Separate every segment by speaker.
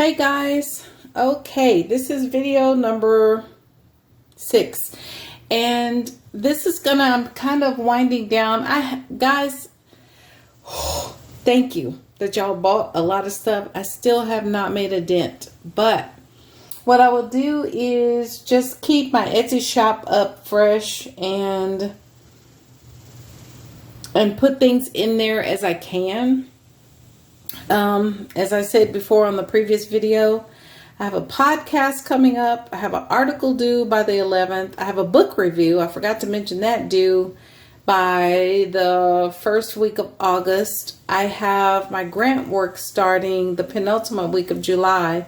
Speaker 1: Hey guys, okay, this is video number 6, and this is I'm kind of winding down. Guys, thank you that y'all bought a lot of stuff. I still have not made a dent, but what I will do is just keep my Etsy shop up fresh and put things in there as I can. As I said before on the previous video, I have a podcast coming up. I have an article due by the 11th. I have a book review. I forgot to mention that, due by the first week of August. I have my grant work starting the penultimate week of July.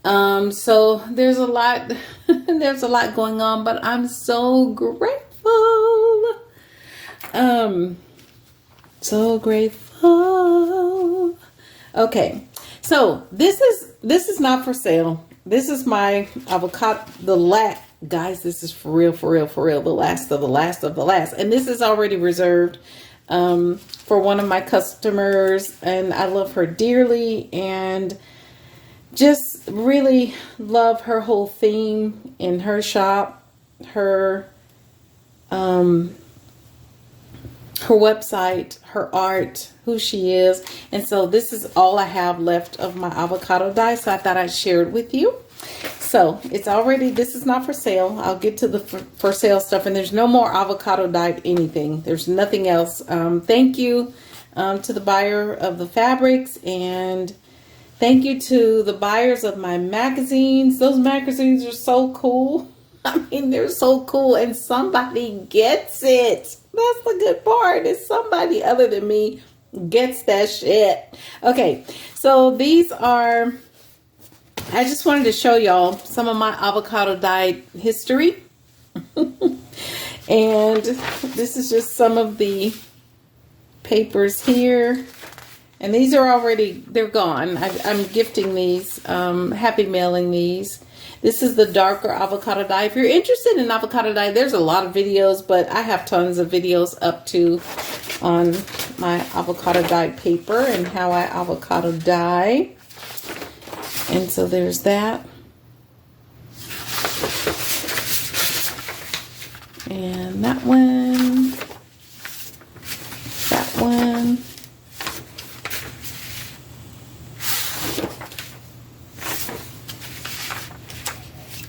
Speaker 1: So there's a lot, there's a lot going on, but I'm so grateful. So grateful. Okay, so this is not for sale. This is my avocado, guys, this is for real, the last of the last of the last. And this is already reserved for one of my customers, and I love her dearly and just really love her whole theme in her shop, her website, her art, who she is. And so this is all I have left of my avocado dye, so I thought I'd share it with you. So it's already, this is not for sale. I'll get to the for sale stuff, and there's no more avocado dyed anything. There's nothing else. Thank you to the buyer of the fabrics, and thank you to the buyers of my magazines. Those magazines are so cool. I mean, they're so cool, and somebody gets it. That's the good part, is somebody other than me gets that shit. Okay, so these are, I just wanted to show y'all some of my avocado dye history. And this is just some of the papers here. And these are already, they're gone. I'm gifting these, happy mailing these. This is the darker avocado dye. If you're interested in avocado dye, there's a lot of videos, but I have tons of videos up to on my avocado dye paper and how I avocado dye. And so there's that. And that one. That one.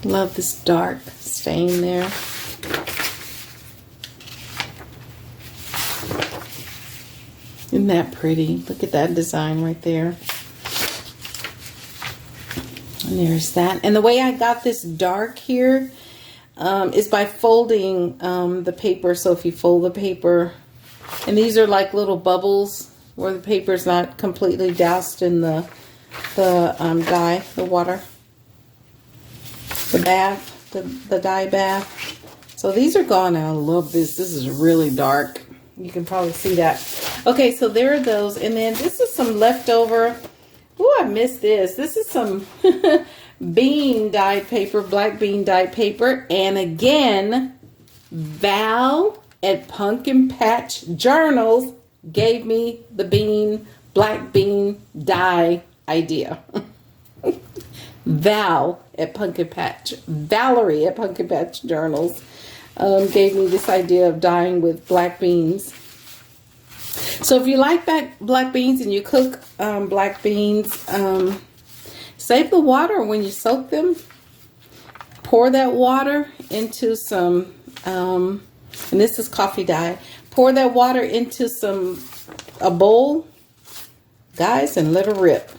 Speaker 1: Love this dark stain there. Isn't that pretty? Look at that design right there. And there's that. And the way I got this dark here is by folding the paper. So if you fold the paper, and these are like little bubbles where the paper is not completely doused in the dye, the water. The bath, the dye bath. So these are gone now. I love this. This is really dark. You can probably see that. Okay, so there are those. And then this is some leftover. Oh, I missed this. This is some bean dyed paper, black bean dyed paper. And again, Val at Pumpkin Patch Journals gave me the black bean dye idea. Valerie at Pumpkin Patch Journals gave me this idea of dyeing with black beans. So if you like black beans and you cook black beans, save the water when you soak them. Pour that water into some, and this is coffee dye. Pour that water into a bowl, guys, and let it rip.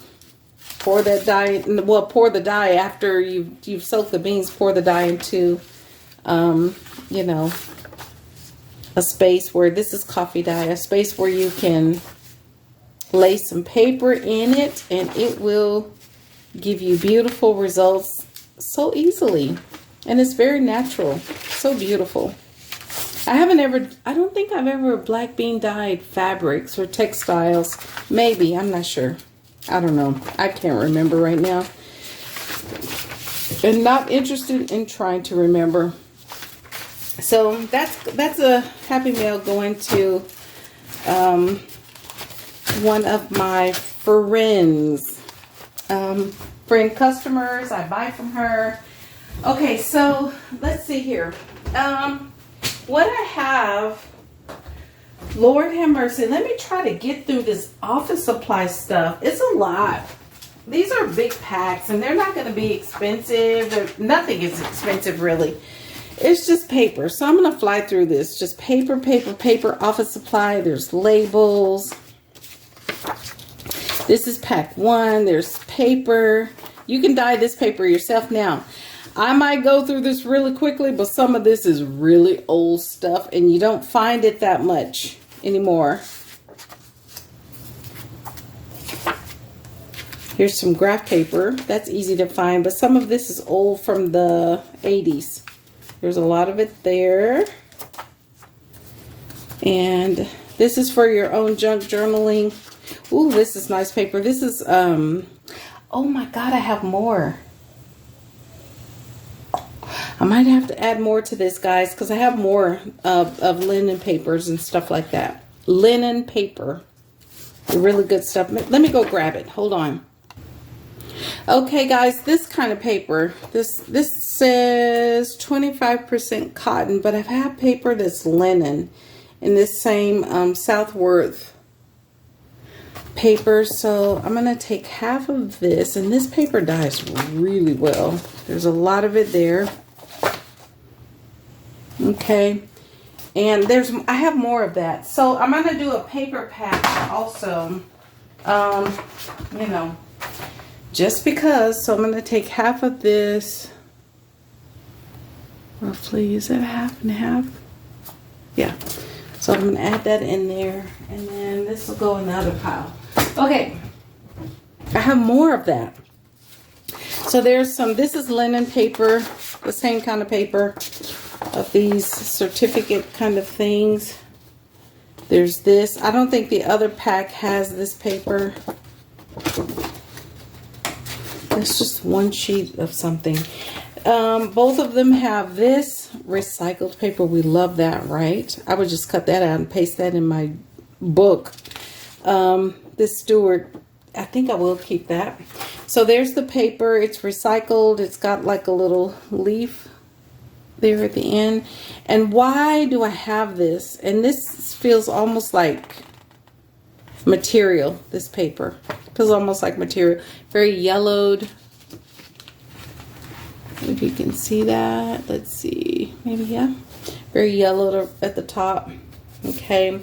Speaker 1: Pour that dye, well, pour the dye after you've soaked the beans. Pour the dye into, you know, a space where, this is coffee dye, a space where you can lay some paper in it, and it will give you beautiful results so easily. And it's very natural, so beautiful. I don't think I've ever black bean dyed fabrics or textiles. Maybe, I'm not sure. I don't know. I can't remember right now. And not interested in trying to remember. So that's a happy mail going to one of my friends. friend customers. I buy from her. Okay, so let's see here. What I have, Lord have mercy. Let me try to get through this office supply stuff. It's a lot. These are big packs, and they're not going to be expensive. Nothing is expensive, really. It's just paper. So I'm going to fly through this. Just paper, paper, paper, office supply. There's labels. This is pack 1. There's paper. You can dye this paper yourself now. I might go through this really quickly, but some of this is really old stuff, and you don't find it that much anymore. Here's some graph paper. That's easy to find, but some of this is old from the 80s. There's a lot of it there. And this is for your own junk journaling. Ooh, this is nice paper. This is, oh my God, I have more. I might have to add more to this, guys, because I have more of linen papers and stuff like that. Linen paper. Really good stuff. Let me go grab it. Hold on. Okay, guys, this kind of paper. This says 25% cotton, but I've had paper that's linen in this same Southworth paper. So I'm going to take half of this, and this paper dyes really well. There's a lot of it there. Okay, and I have more of that. So I'm going to do a paper pack also, you know, just because. So I'm going to take half of this, roughly, is it half and half? Yeah. So I'm going to add that in there, and then this will go in the other pile. Okay, I have more of that. So there's some, this is linen paper, the same kind of paper of these certificate kind of things. There's this. I don't think the other pack has this paper. It's just one sheet of something. Both of them have this recycled paper. We love that, right? I would just cut that out and paste that in my book. This Stewart, I think I will keep that. So there's the paper. It's recycled. It's got like a little leaf there at the end. And why do I have this? And this feels almost like material, this paper. Feels almost like material. Very yellowed. If you can see that. Let's see. Maybe, yeah. Very yellowed at the top. Okay.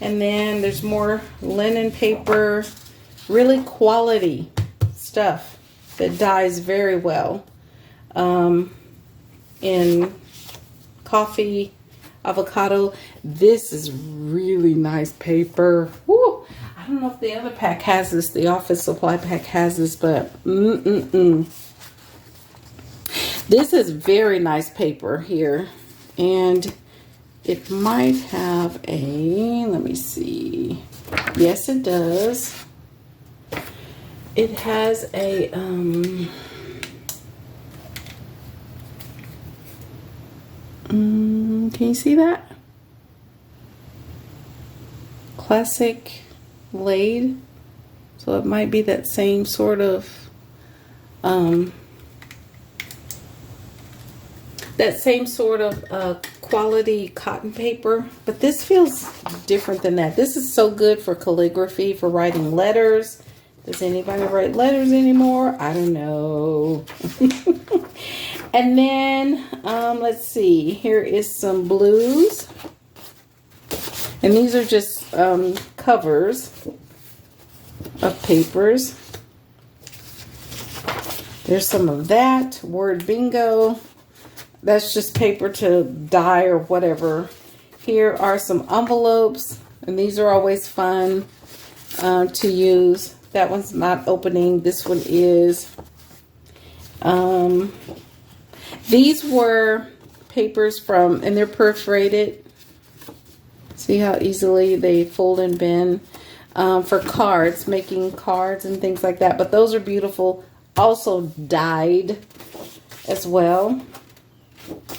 Speaker 1: And then there's more linen paper. Really quality stuff that dyes very well. In coffee, avocado. This is really nice paper. Woo! I don't know if the other pack has this. The office supply pack has this, but this is very nice paper here. And it might have a, let me see. Yes, it does. It has a, can you see that? Classic laid. So it might be that same sort of, quality cotton paper. But this feels different than that. This is so good for calligraphy, for writing letters. Does anybody write letters anymore? I don't know. And then, let's see. Here is some blues. And these are just covers of papers. There's some of that. Word bingo. That's just paper to dye or whatever. Here are some envelopes. And these are always fun to use. That one's not opening. This one is. These were papers from, and they're perforated. See how easily they fold and bend for cards, making cards and things like that. But those are beautiful. Also dyed as well.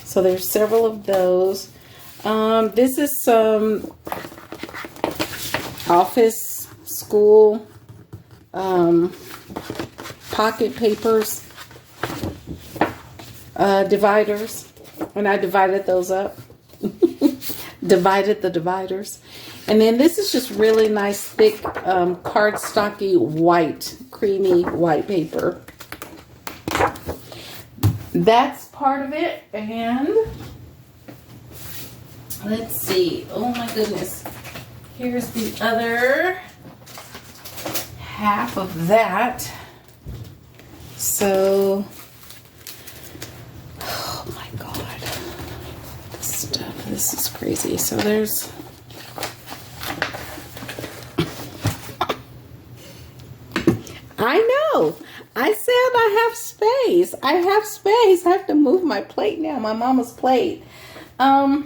Speaker 1: So there's several of those. This is some office school pocket papers, dividers, and I divided those up. Divided the dividers. And then this is just really nice, thick, cardstocky white, creamy white paper. That's part of it. And let's see. Oh my goodness. Here's the other half of that. So, oh my God. This stuff, this is crazy. So there's, I know. I said I have space. I have space. I have to move my plate now. My mama's plate. I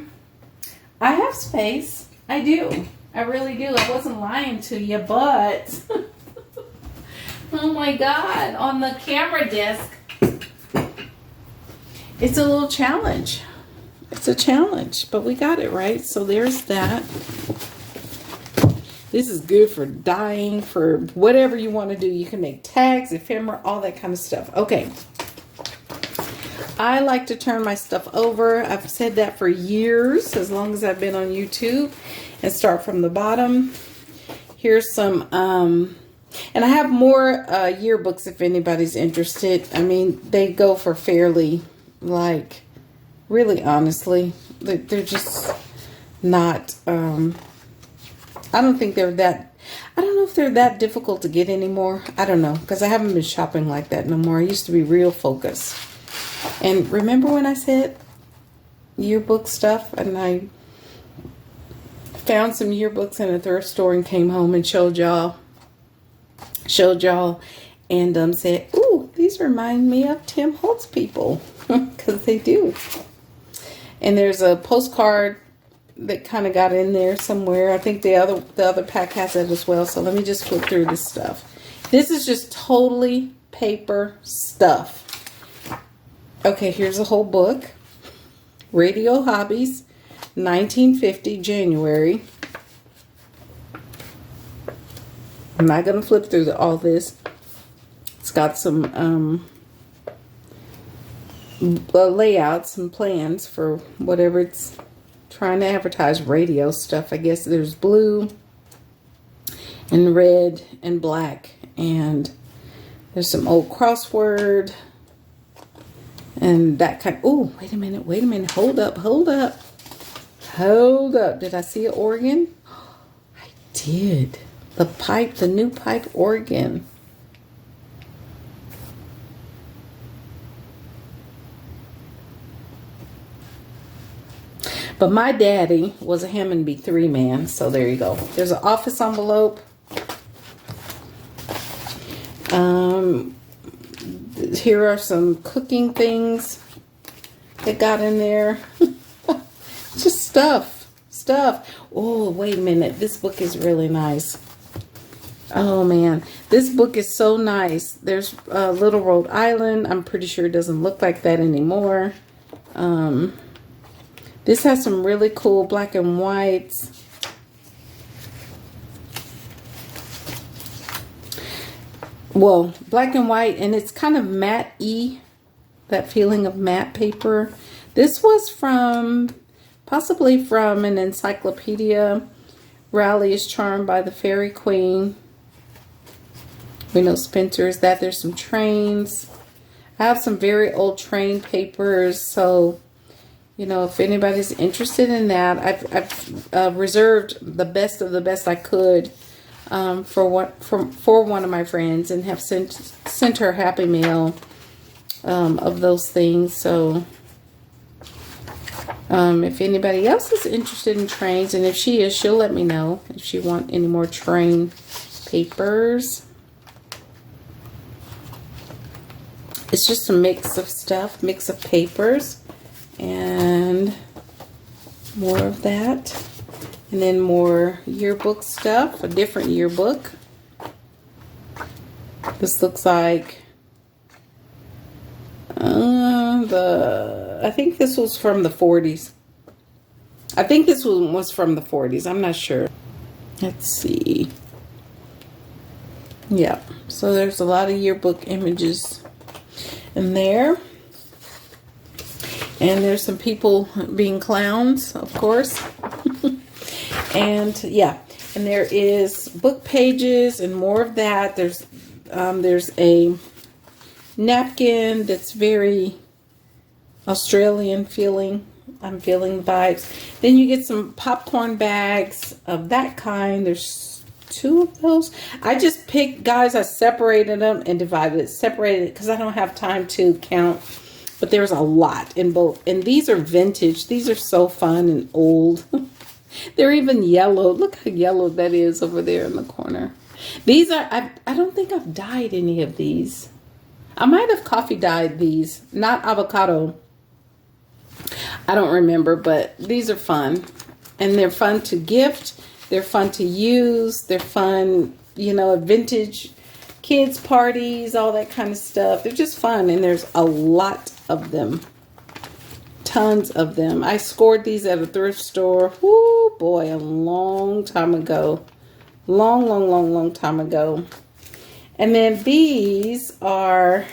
Speaker 1: have space. I do. I really do. I wasn't lying to you, but oh my God, on the camera desk, it's a little challenge. It's a challenge, but we got it right. So there's that. This is good for dyeing, for whatever you want to do. You can make tags, ephemera, all that kind of stuff. Okay. I like to turn my stuff over. I've said that for years, as long as I've been on YouTube, and start from the bottom. Here's some, and I have more yearbooks if anybody's interested. I mean, they go for fairly, like, really honestly, they're just not, I don't think they're that, I don't know if they're that difficult to get anymore. I don't know, because I haven't been shopping like that no more. I used to be real focused. And remember when I said yearbook stuff, and I found some yearbooks in a thrift store and came home and showed y'all, and said, ooh, these remind me of Tim Holtz people, because they do. And there's a postcard that kind of got in there somewhere. I think the other pack has it as well. So let me just flip through this stuff. This is just totally paper stuff. Okay, here's a whole book. Radio Hobbies, 1950, January. I'm not going to flip through all this. It's got some layouts and plans for whatever it's trying to advertise, radio stuff. I guess there's blue and red and black, and there's some old crossword and that kind. Oh, wait a minute, hold up. Did I see an organ? I did. The new pipe organ. But my daddy was a Hammond B3 man, so there you go. There's an office envelope. Here are some cooking things that got in there. Just stuff. Oh, wait a minute. This book is really nice. Oh, man. This book is so nice. There's Little Rhode Island. I'm pretty sure it doesn't look like that anymore. This has some really cool black and whites. Well, black and white, and it's kind of matte-y, that feeling of matte paper. This was possibly from an encyclopedia. Raleigh is Charmed by the Fairy Queen. We know Spencer's that. There's some trains. I have some very old train papers, so you know, if anybody's interested in that, I've reserved the best of the best I could for one of my friends, and have sent her happy mail of those things. So if anybody else is interested in trains, and if she is, she'll let me know if she wants any more train papers. It's just a mix of stuff, mix of papers. And more of that, and then more yearbook stuff, a different yearbook. This looks like I think this was from the 40s. I think this one was from the 40s. I'm not sure. Let's see. Yeah, so there's a lot of yearbook images in there. And there's some people being clowns, of course. And yeah, and there is book pages and more of that. There's a napkin that's very Australian feeling. I'm feeling the vibes. Then you get some popcorn bags of that kind. There's 2 of those. I just picked, guys, I separated them and divided it. Separated it because I don't have time to count. But there's a lot in both. And these are vintage. These are so fun and old. They're even yellow. Look how yellow that is over there in the corner. These are, I don't think I've dyed any of these. I might have coffee dyed these. Not avocado. I don't remember, but these are fun. And they're fun to gift. They're fun to use. They're fun, you know, vintage kids parties, all that kind of stuff. They're just fun. And there's a lot of them. Tons of them. I scored these at a thrift store. Whoo, boy, a long time ago. Long time ago. And then these are...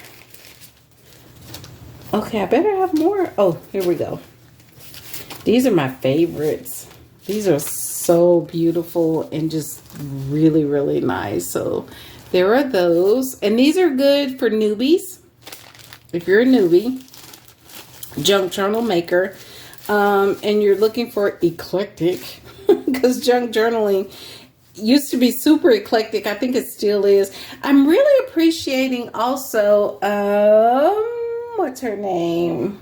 Speaker 1: Okay, I better have more. Oh, here we go. These are my favorites. These are so beautiful and just really, really nice. So there are those. And these are good for newbies. If you're a newbie, junk journal maker, and you're looking for eclectic, because junk journaling used to be super eclectic. I think it still is. I'm really appreciating also, what's her name?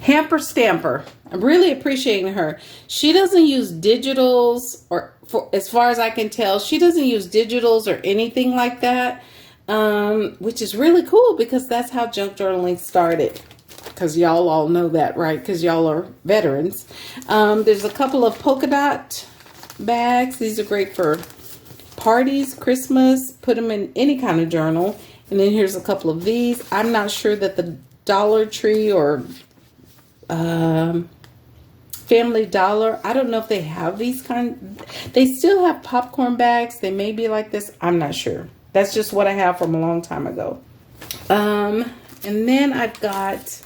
Speaker 1: Hamper Stamper. I'm really appreciating her. She doesn't use digitals, or as far as I can tell, she doesn't use digitals or anything like that, which is really cool because that's how junk journaling started. Because y'all all know that, right? Because y'all are veterans. There's a couple of polka dot bags. These are great for parties, Christmas. Put them in any kind of journal. And then here's a couple of these. I'm not sure that the Dollar Tree or Family Dollar, I don't know if they have these kind. They still have popcorn bags. They may be like this. I'm not sure. That's just what I have from a long time ago. And then I've got,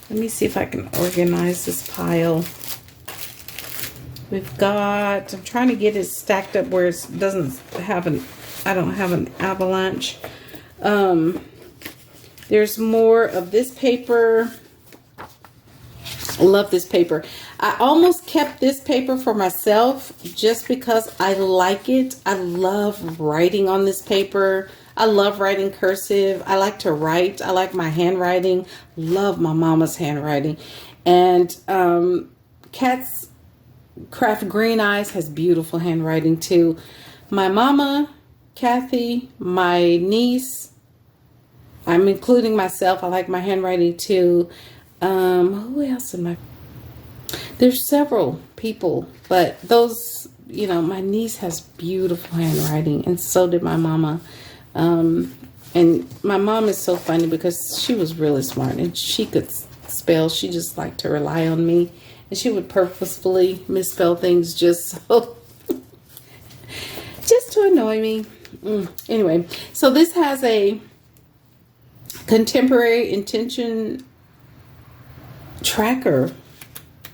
Speaker 1: let me see if I can organize this pile. We've got, I'm trying to get it stacked up where it doesn't have an, I don't have an avalanche. There's more of this paper. I love this paper. I almost kept this paper for myself just because I like it. I love writing on this paper. I love writing cursive. I like to write. I like my handwriting. Love my mama's handwriting. And Cat's Craft Green Eyes has beautiful handwriting too. My mama, Kathy, my niece, I'm including myself. I like my handwriting too. Who else am I? There's several people, but those, you know, my niece has beautiful handwriting, and so did my mama. And my mom is so funny because she was really smart and she could spell. She just liked to rely on me, and she would purposefully misspell things just so, just to annoy me. Anyway, so this has a contemporary intention tracker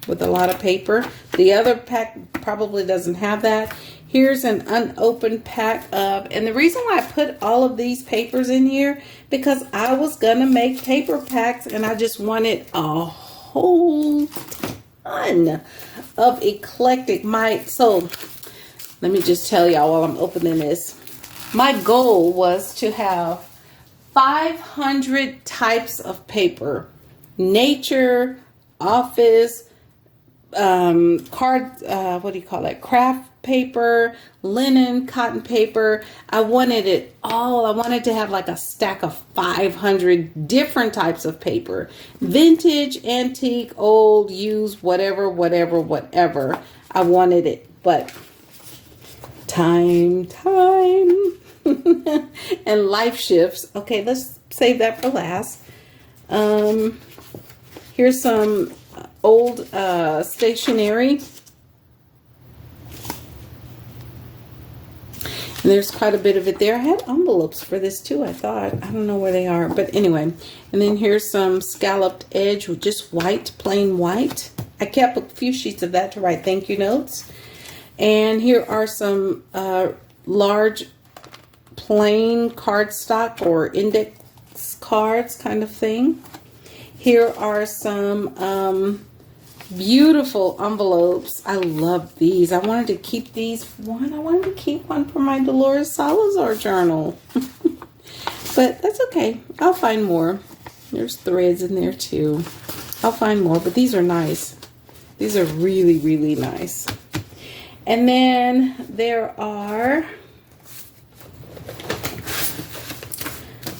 Speaker 1: with a lot of paper. The other pack probably doesn't have that. Here's an unopened pack of, and the reason why I put all of these papers in here, because I was gonna make paper packs and I just wanted a whole ton of eclectic. So let me just tell y'all while I'm opening this. My goal was to have 500 types of paper. Nature, office, card, what do you call it? Craft paper, linen, cotton paper. I wanted it all. I wanted to have like a stack of 500 different types of paper. Vintage, antique, old, used, whatever. I wanted it, but time. And life shifts. Okay, let's save that for last. Here's some old stationery. And there's quite a bit of it there. I had envelopes for this too, I thought. I don't know where they are. But anyway. And then here's some scalloped edge with just white, plain white. I kept a few sheets of that to write thank you notes. And here are some large plain cardstock or index cards kind of thing. Here are some beautiful envelopes. I love these. I wanted to keep these one. I wanted to keep one for my Dolores Salazar journal. But that's okay. I'll find more. There's threads in there too. I'll find more, but these are nice. These are really, really nice. And then there are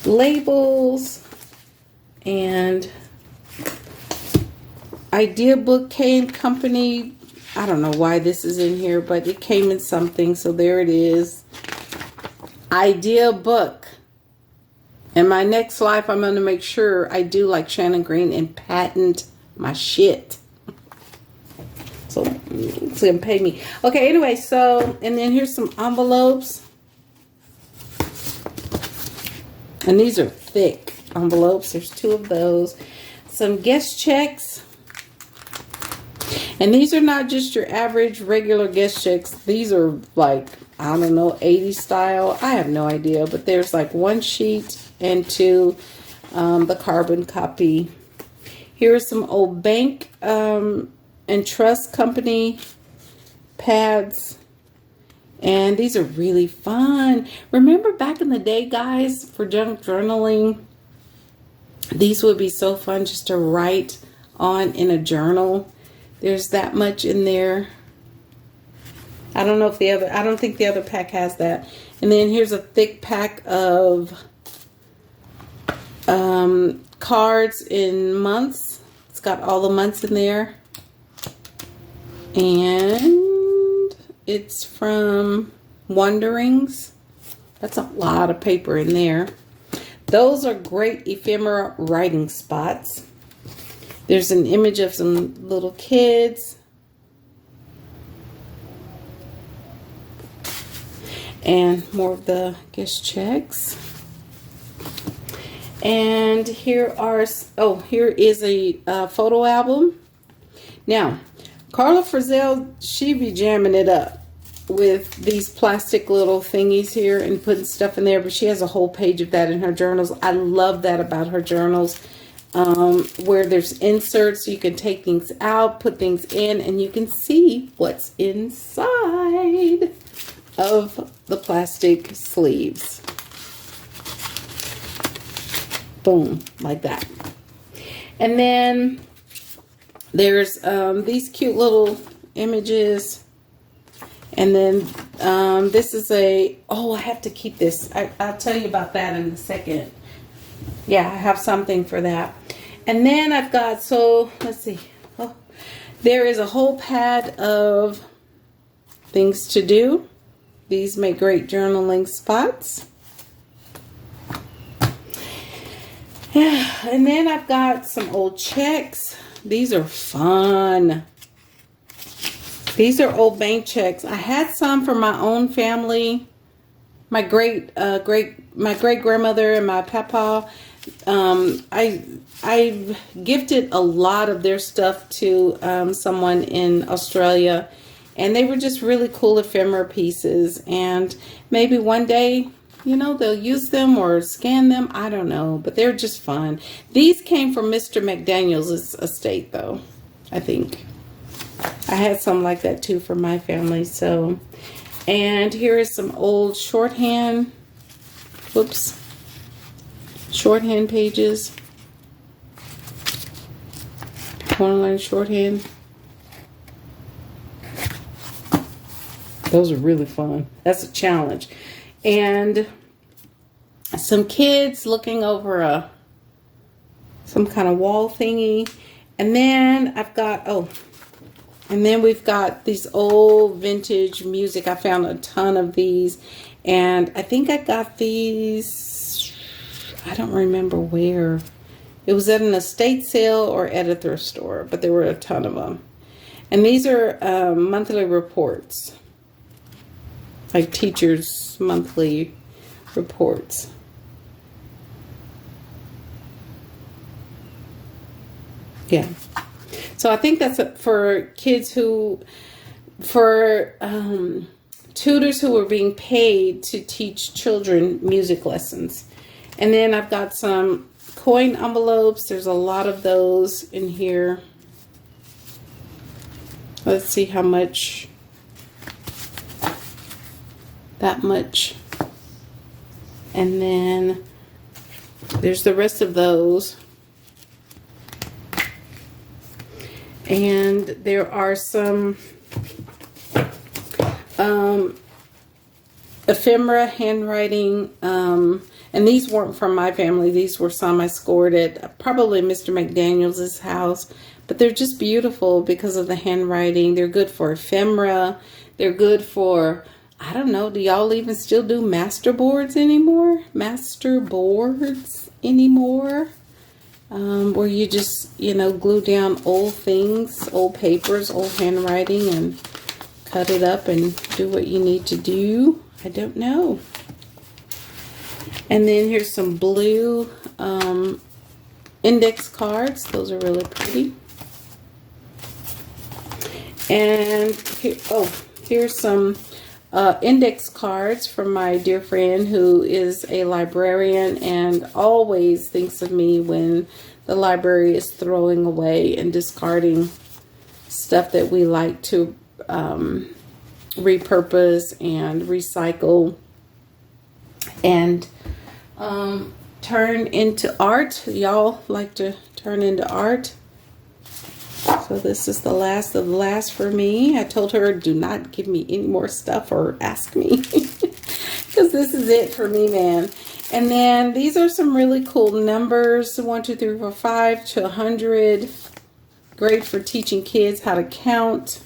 Speaker 1: labels and Idea Book came company. I don't know why this is in here, but it came in something, so there it is. Idea Book. In my next life, I'm going to make sure I do like Shannon Green and patent my shit. So it's going to pay me. Okay, anyway, so, and then here's some envelopes. And these are thick envelopes. There's 2 of those. Some guest checks. And these are not just your average regular guest checks. These are like, I don't know, 80s style. I have no idea. But there's like 1 sheet and 2, the carbon copy. Here's some old bank and trust company pads. And these are really fun. Remember back in the day, guys, for junk journaling, these would be so fun just to write on in a journal. There's that much in there. I don't know if I don't think the other pack has that. And then here's a thick pack of cards in months. It's got all the months in there. And it's from Wanderings. That's a lot of paper in there. Those are great ephemera writing spots. There's an image of some little kids. And more of the guest checks. And here is a photo album. Now, Carla Frizzell, she be jamming it up with these plastic little thingies here and putting stuff in there, but she has a whole page of that in her journals. I love that about her journals, where there's inserts, so you can take things out, put things in, and you can see what's inside of the plastic sleeves. Boom, like that. And then there's these cute little images. And then this is I have to keep this. I'll tell you about that in a second. Yeah, I have something for that. And then I've got, let's see. Oh, there is a whole pad of things to do. These make great journaling spots. Yeah, and then I've got some old checks. These are fun. These are old bank checks. I had some for my own family. My great grandmother and my papa. I gifted a lot of their stuff to someone in Australia, and they were just really cool ephemera pieces. And maybe one day, you know, they'll use them or scan them. I don't know, but they're just fun. These came from Mr. McDaniel's estate, though, I think. I had some like that too for my family. So, and here is some old shorthand, shorthand pages, corner shorthand. Those are really fun. That's a challenge. And some kids looking over some kind of wall thingy. And then I've got, and then we've got these old vintage music. I found a ton of these. And I think I got these, I don't remember where. It was at an estate sale or at a thrift store, but there were a ton of them. And these are monthly reports. like teachers' monthly reports. Yeah. So I think that's for kids who, for tutors who are being paid to teach children music lessons. And then I've got some coin envelopes. There's a lot of those in here. Let's see how much. That much. And then there's the rest of those. And there are some ephemera handwriting, and these weren't from my family. These were some I scored at probably Mr. McDaniel's house, but they're just beautiful because of the handwriting. They're good for ephemera. They're good for, I don't know, do y'all even still do master boards anymore? Master boards anymore? Where you just, you know, glue down old things, old papers, old handwriting, and cut it up and do what you need to do. I don't know. And then here's some blue index cards. Those are really pretty. And here, here's some index cards from my dear friend who is a librarian and always thinks of me when the library is throwing away and discarding stuff that we like to repurpose and recycle and turn into art. Y'all like to turn into art. So this is the last of the last for me. I told her, do not give me any more stuff or ask me. Because this is it for me, man. And then these are some really cool numbers. 1, 2, 3, 4, 5 to 100. Great for teaching kids how to count.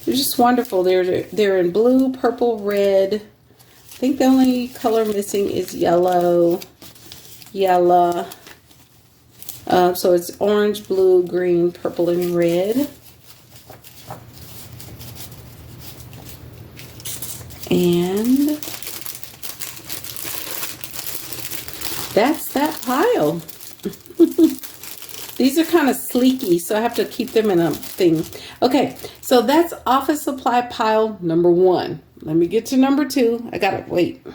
Speaker 1: They're just wonderful. They're in blue, purple, red. I think the only color missing is yellow. Yellow. So it's orange, blue, green, purple, and red. And that's that pile. These are kind of sleeky, so I have to keep them in a thing. Okay, so that's office supply pile number 1. Let me get to number 2. I gotta wait.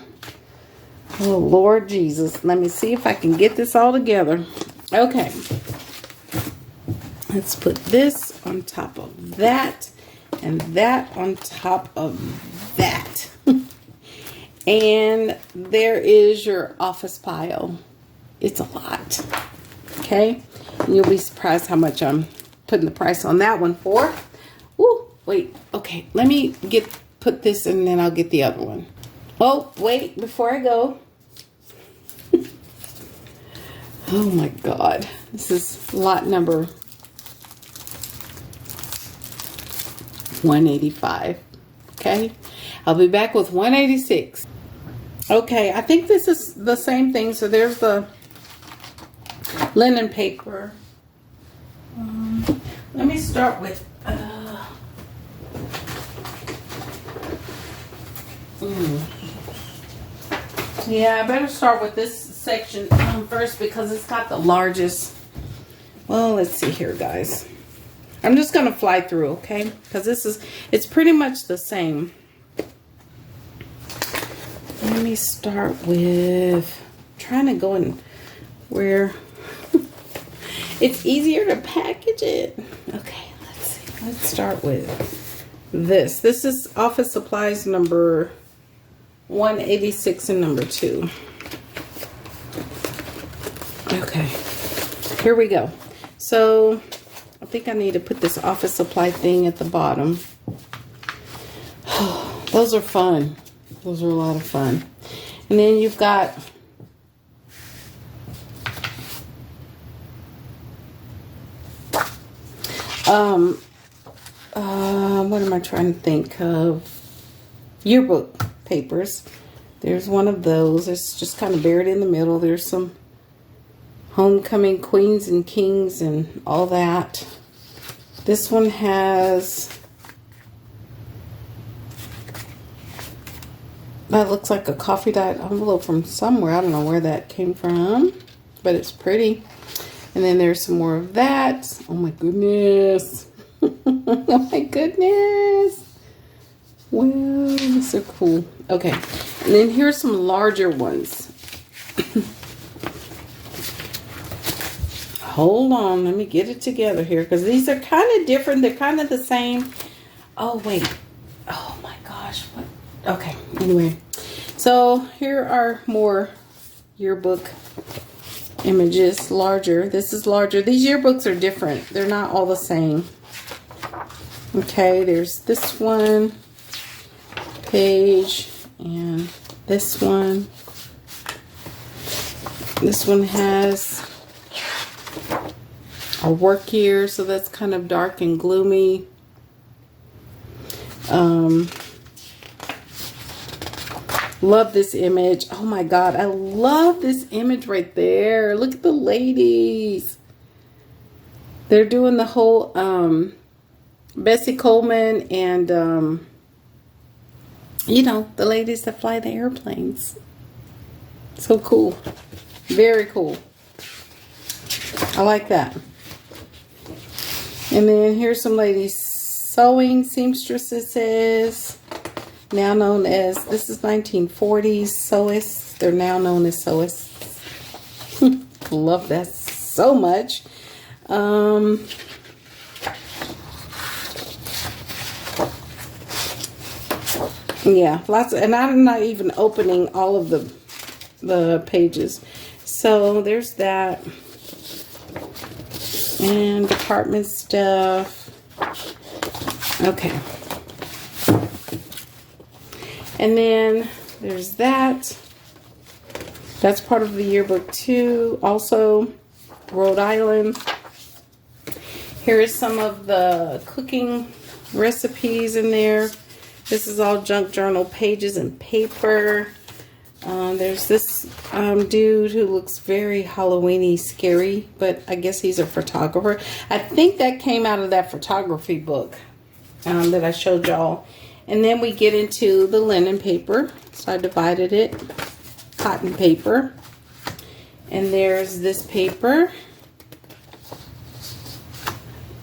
Speaker 1: Oh, Lord Jesus. Let me see if I can get this all together. Okay. Let's put this on top of that and that on top of that. And there is your office pile. It's a lot. Okay? And you'll be surprised how much I'm putting the price on that one for. Ooh, wait. Okay, let me put this and then I'll get the other one. Oh, wait, before I go. Oh my God. This is lot number 185. Okay? I'll be back with 186. Okay, I think this is the same thing. So there's the linen paper. Let me start with yeah, I better start with this section first because it's got the largest. Well, let's see here, guys. I'm just gonna fly through, okay? Because it's pretty much the same. Let me start with trying to go in where it's easier to package it. Okay, let's see. Let's start with this. This is office supplies number 186 and number 2. Okay, here we go. So I think I need to put this office supply thing at the bottom. Those are fun. Those are a lot of fun. And then you've got what am I trying to think of? Yearbook papers. There's one of those. It's just kind of buried in the middle. There's some homecoming queens and kings and all that. This one has That looks like a coffee dyed envelope from somewhere. I don't know where that came from, but it's pretty. And then there's some more of that. Oh my goodness. Oh my goodness. Well, these are cool. Okay. And then here's some larger ones. Hold on. Let me get it together here, because these are kind of different. They're kind of the same. Oh, wait. Oh my gosh. What? Okay. Anyway. So here are more yearbook images. Larger. This is larger. These yearbooks are different. They're not all the same. Okay. There's this one page and this one. This one has a work year, so that's kind of dark and gloomy. Love this image. Oh my God, I love this image right there. Look at the ladies. They're doing the whole Bessie Coleman and you know, the ladies that fly the airplanes. So cool. Very cool. I like that. And then here's some ladies sewing, seamstresses, now known as, this is 1940s sewists. They're now known as sewists. Love that so much. Yeah, lots of, and I'm not even opening all of the pages. So there's that. And department stuff. Okay. And then there's that. That's part of the yearbook too. Also, Rhode Island. Here is some of the cooking recipes in there. This is all junk journal pages and paper. There's this dude who looks very Halloween-y scary, but I guess he's a photographer. I think that came out of that photography book that I showed y'all. And then we get into the linen paper. So I divided it. Cotton paper. And there's this paper.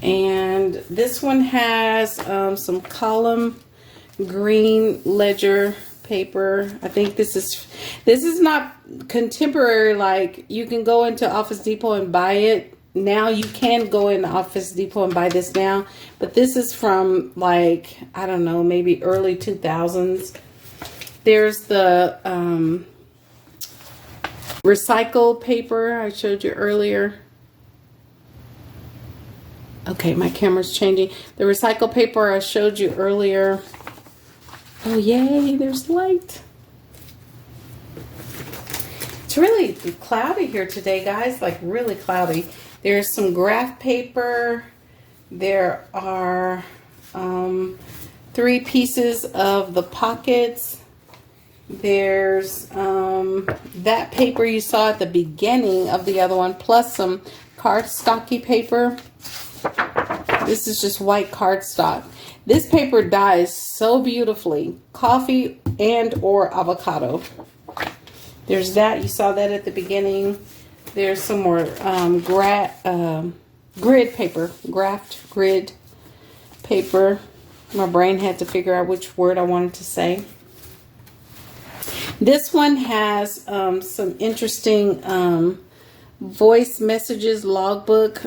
Speaker 1: And this one has some column green ledger paper. I think this is not contemporary, like you can go into Office Depot and buy it now. You can go in Office Depot and buy this now, but this is from, like, I don't know, maybe early 2000s. There's the recycled paper I showed you earlier. Okay, my camera's changing. The recycled paper I showed you earlier. Oh, yay, there's light. It's really cloudy here today, guys, like really cloudy. There's some graph paper. There are 3 pieces of the pockets. There's that paper you saw at the beginning of the other one, plus some cardstocky paper. This is just white cardstock. This paper dyes so beautifully. Coffee and or avocado. There's that. You saw that at the beginning. There's some more grid paper. Graphed grid paper. My brain had to figure out which word I wanted to say. This one has some interesting voice messages, logbook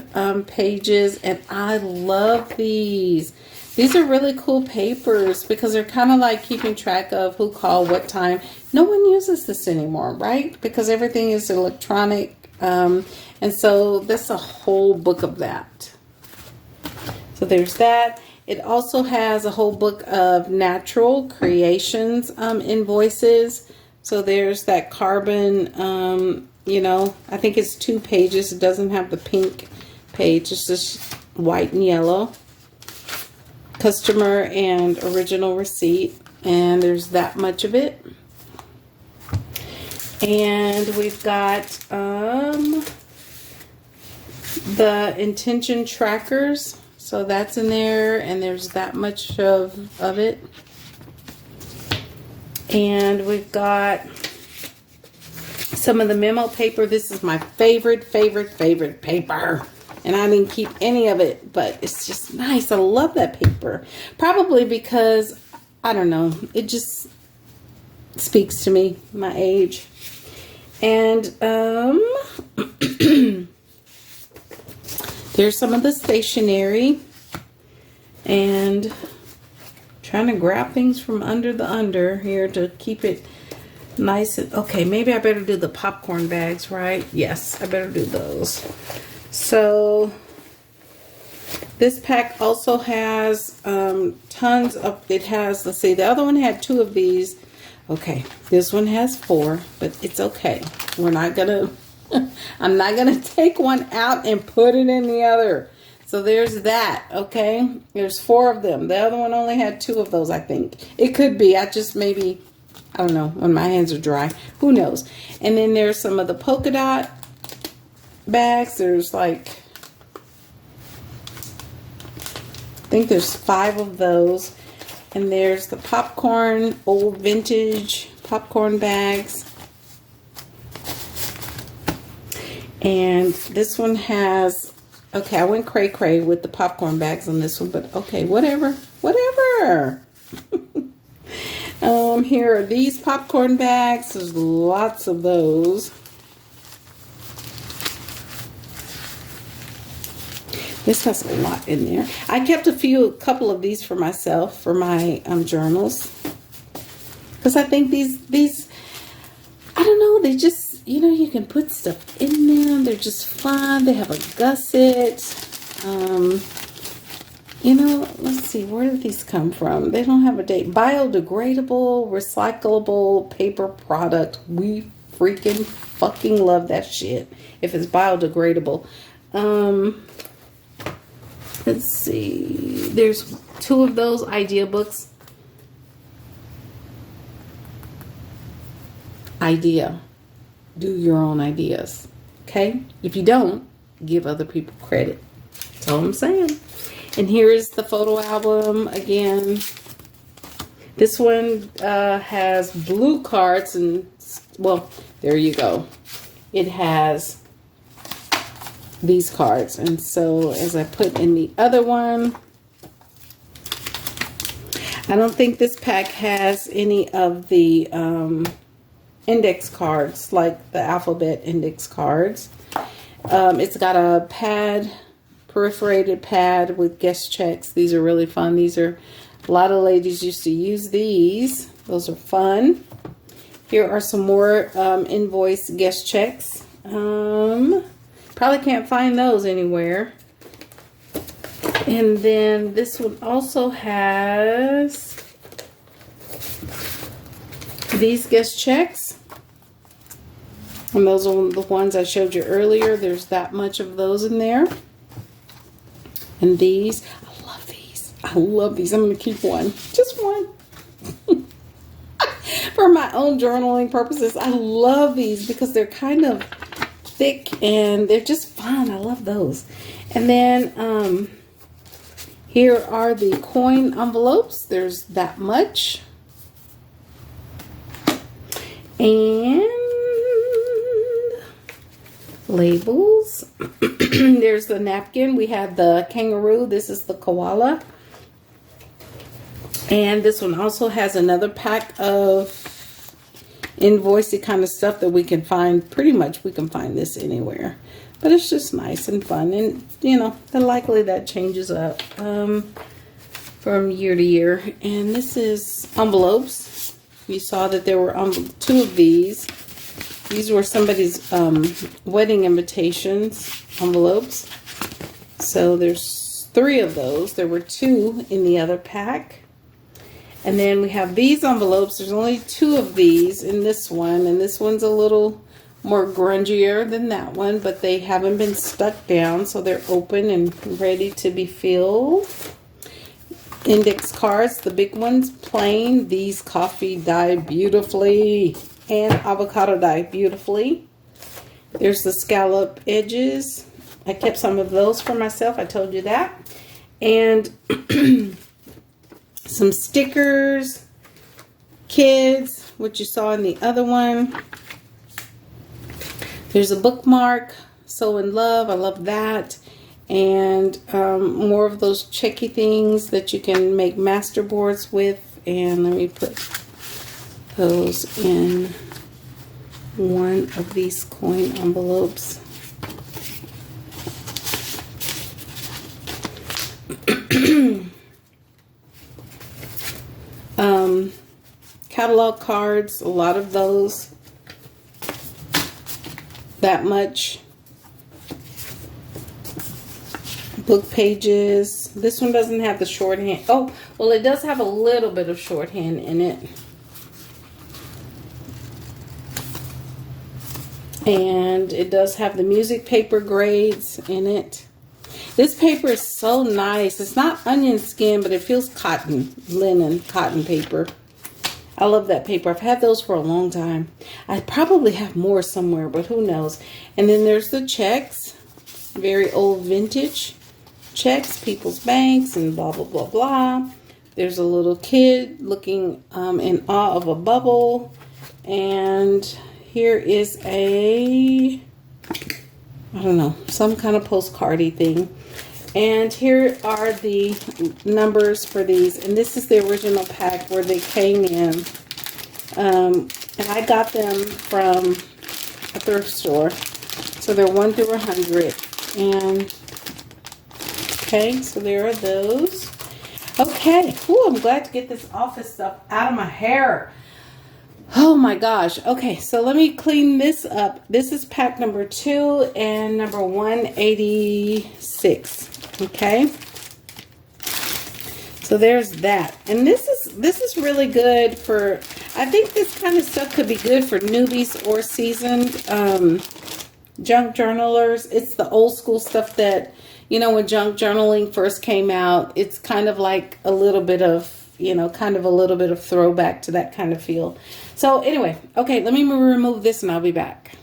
Speaker 1: pages, and I love these. These are really cool papers because they're kind of like keeping track of who called, what time. No one uses this anymore, right? Because everything is electronic. And so that's a whole book of that. So there's that. It also has a whole book of natural creations invoices. So there's that carbon, you know, I think it's 2 pages. It doesn't have the pink page. It's just white and yellow. Customer and original receipt, and there's that much of it. And we've got the intention trackers, so that's in there, and there's that much of it. And we've got some of the memo paper. This is my favorite paper. And I didn't keep any of it, but it's just nice. I love that paper. Probably because, I don't know, it just speaks to me, my age. And there's some of the stationery. And trying to grab things from under here to keep it nice. And okay, maybe I better do the popcorn bags, right? Yes, I better do those. So this pack also has tons of, it has, let's see, the other one had 2 of these. Okay, this one has 4, but it's okay. We're not gonna, I'm not gonna take one out and put it in the other. So there's that, okay? There's 4 of them. The other one only had 2 of those, I think. It could be. I just maybe, I don't know, when my hands are dry. Who knows? And then there's some of the polka dot bags. There's like, I think there's 5 of those. And there's the popcorn, old vintage popcorn bags. And this one has, okay, I went cray-cray with the popcorn bags on this one, but okay, whatever. Here are these popcorn bags. There's lots of those. This has a lot in there. I kept a couple of these for myself, for my journals. Because I think these, I don't know, they just, you know, you can put stuff in them. They're just fun. They have a gusset. You know, let's see, where did these come from? They don't have a date. Biodegradable, recyclable paper product. We freaking fucking love that shit if it's biodegradable. Let's see. There's 2 of those idea books. Idea. Do your own ideas. Okay? If you don't, give other people credit. That's all I'm saying. And here is the photo album again. This one has blue cards and, well, there you go. It has these cards. And so as I put in the other one, I don't think this pack has any of the index cards, like the alphabet index cards. It's got a pad, perforated pad with guest checks. These are really fun. These are, a lot of ladies used to use these. Those are fun. Here are some more invoice guest checks. Probably can't find those anywhere. And then this one also has these guest checks. And those are the ones I showed you earlier. There's that much of those in there. And these, I love these. I love these. I'm going to keep one. Just one. For my own journaling purposes, I love these because they're kind of thick and they're just fun. I love those. And then here are the coin envelopes. There's that much. And labels. There's the napkin. We have the kangaroo. This is the koala. And this one also has another pack of invoicey kind of stuff that we can find. Pretty much we can find this anywhere. But it's just nice and fun. And, you know, likely that changes up from year to year. And this is envelopes. You saw that there were 2 of these. These were somebody's wedding invitations envelopes. So there's 3 of those. There were 2 in the other pack. And then we have these envelopes. There's only 2 of these in this one. And this one's a little more grungier than that one. But they haven't been stuck down. So they're open and ready to be filled. Index cards. The big ones, plain. These coffee dye beautifully. And avocado dye beautifully. There's the scallop edges. I kept some of those for myself. I told you that. And some stickers. kids, what you saw in the other one. There's a bookmark, So in Love, I love that. And more of those checky things that you can make master boards with. And let me put those in one of these coin envelopes. Catalog cards, a lot of those. That much. Book pages. This one doesn't have the shorthand. Oh, well, it does have a little bit of shorthand in it. And it does have the music paper grades in it. This paper is so nice. It's not onion skin, but it feels cotton, linen, cotton paper. I love that paper. I've had those for a long time. I probably have more somewhere, but who knows. And then there's the checks. Very old vintage checks, People's Banks, and blah, blah, blah, blah. There's a little kid looking in awe of a bubble. And here is a, I don't know, some kind of postcardy thing. And here are the numbers for these. And this is the original pack where they came in. And I got them from a thrift store. So they're 1 through 100. And, okay, so there are those. Okay, ooh, I'm glad to get this office stuff out of my hair. Oh my gosh. Okay, so let me clean this up. This is pack number 2 and number 186. Okay. So there's that. And this is really good for, I think this kind of stuff could be good for newbies or seasoned junk journalers. It's the old school stuff that, you know, when junk journaling first came out, it's kind of like a little bit of, you know, kind of a little bit of throwback to that kind of feel. So anyway, okay, let me remove this and I'll be back.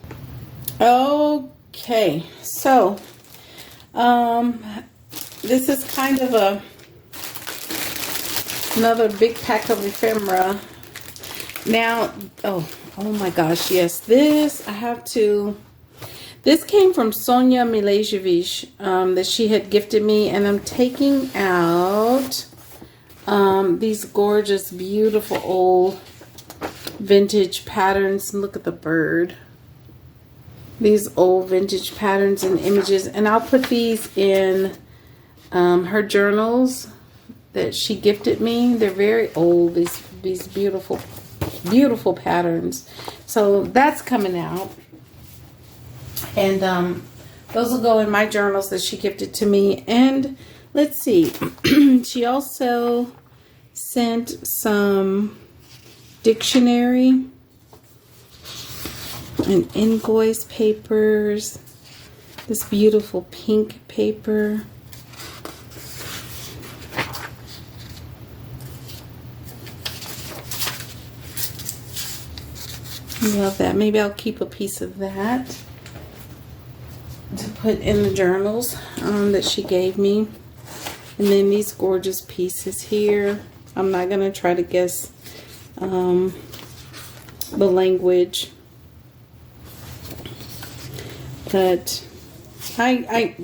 Speaker 1: Okay, so this is kind of another big pack of ephemera. Now, oh my gosh, yes, this I have to. This came from Sonia Milejevich that she had gifted me, and I'm taking out these gorgeous, beautiful old vintage patterns. Look at the bird. These old vintage patterns and images, and I'll put these in her journals that she gifted me. They're very old. These beautiful, beautiful patterns. So that's coming out. And those will go in my journals that she gifted to me. And let's see. She also sent some dictionary and invoice papers. This beautiful pink paper. Love that. Maybe I'll keep a piece of that to put in the journals that she gave me. And then these gorgeous pieces here. I'm not going to try to guess the language. But I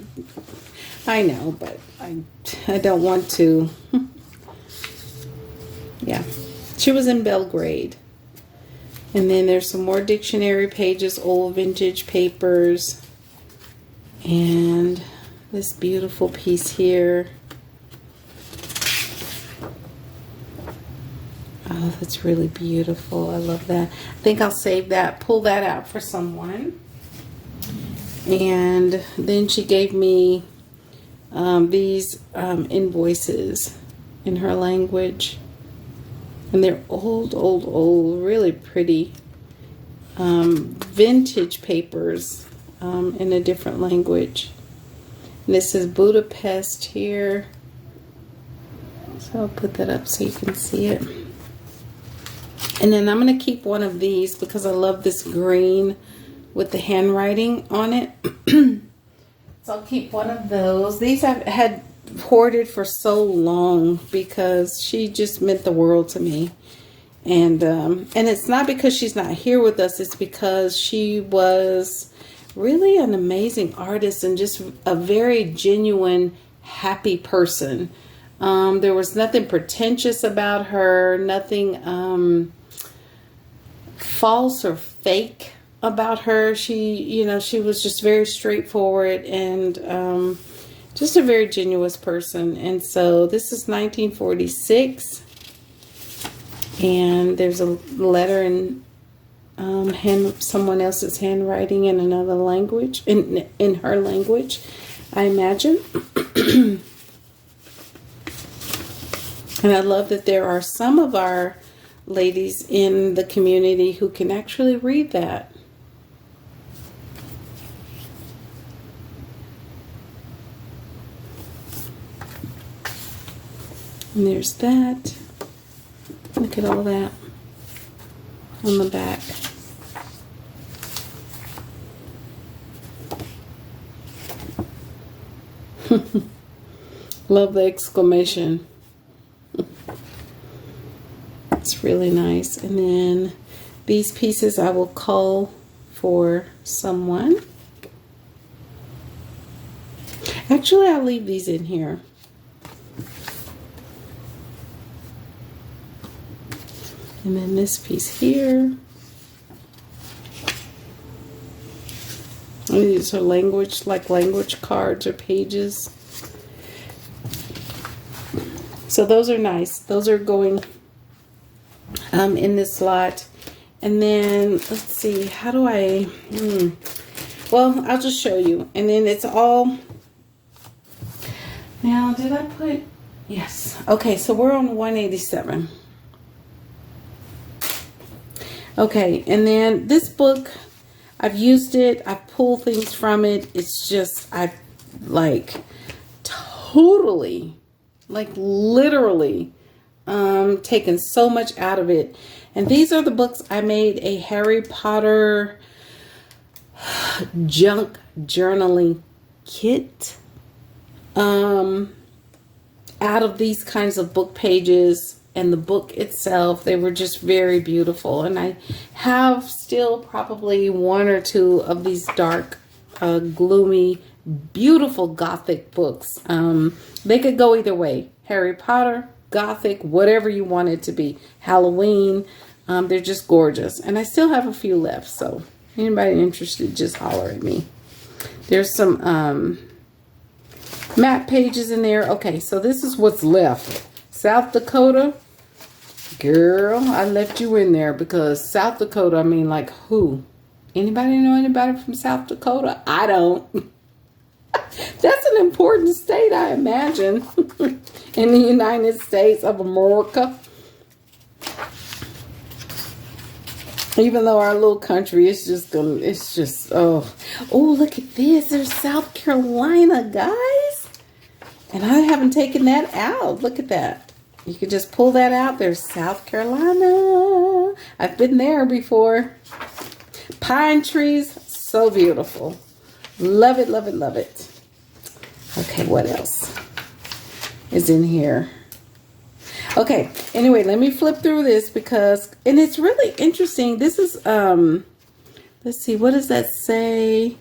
Speaker 1: know, but I don't want to. Yeah. She was in Belgrade. And then there's some more dictionary pages, old vintage papers. And this beautiful piece here. Oh, that's really beautiful. I love that. I think I'll save that, pull that out for someone. And then she gave me these invoices in her language. And they're old, really pretty vintage papers in a different language. And this is Budapest here. So I'll put that up so you can see it. And then I'm going to keep one of these because I love this green with the handwriting on it. So I'll keep one of those. These I've had hoarded for so long because she just meant the world to me. And it's not because she's not here with us. It's because she was really an amazing artist and just a very genuine, happy person. There was nothing pretentious about her, nothing false or fake about her. She was just very straightforward and just a very genuine person. And so this is 1946. And there's a letter in someone else's handwriting in another language, in her language, I imagine. And I love that there are some of our ladies in the community who can actually read that. And there's that. Look at all that on the back. Love the exclamation. It's really nice. And then these pieces I will cull for someone. Actually, I'll leave these in here. And then this piece here. These are language cards or pages. So those are nice. Those are going in this lot. And then let's see, how do I well, I'll just show you. And then it's all, now did I put, yes, okay, so we're on 187. Okay, and then this book, I've used it, I've pulled things from it. It's just, I've like totally, like literally taken so much out of it. And these are the books I made a Harry Potter junk journaling kit out of these kinds of book pages. And the book itself, they were just very beautiful. And I have still probably one or two of these dark, gloomy, beautiful Gothic books. They could go either way. Harry Potter, Gothic, whatever you want it to be. Halloween, they're just gorgeous. And I still have a few left. So anybody interested, just holler at me. There's some map pages in there. Okay, so this is what's left. South Dakota, girl, I left you in there because South Dakota, I mean, like who? Anybody know anybody from South Dakota? I don't. That's an important state, I imagine, in the United States of America. Even though our little country is just gonna, it's just, oh, look at this. There's South Carolina, guys. And I haven't taken that out. Look at that. You could just pull that out. There's South Carolina. I've been there before. Pine trees, so beautiful. Love it, love it, love it. Okay, what else is in here? Okay, anyway, let me flip through this because, and it's really interesting. This is, let's see, what does that say?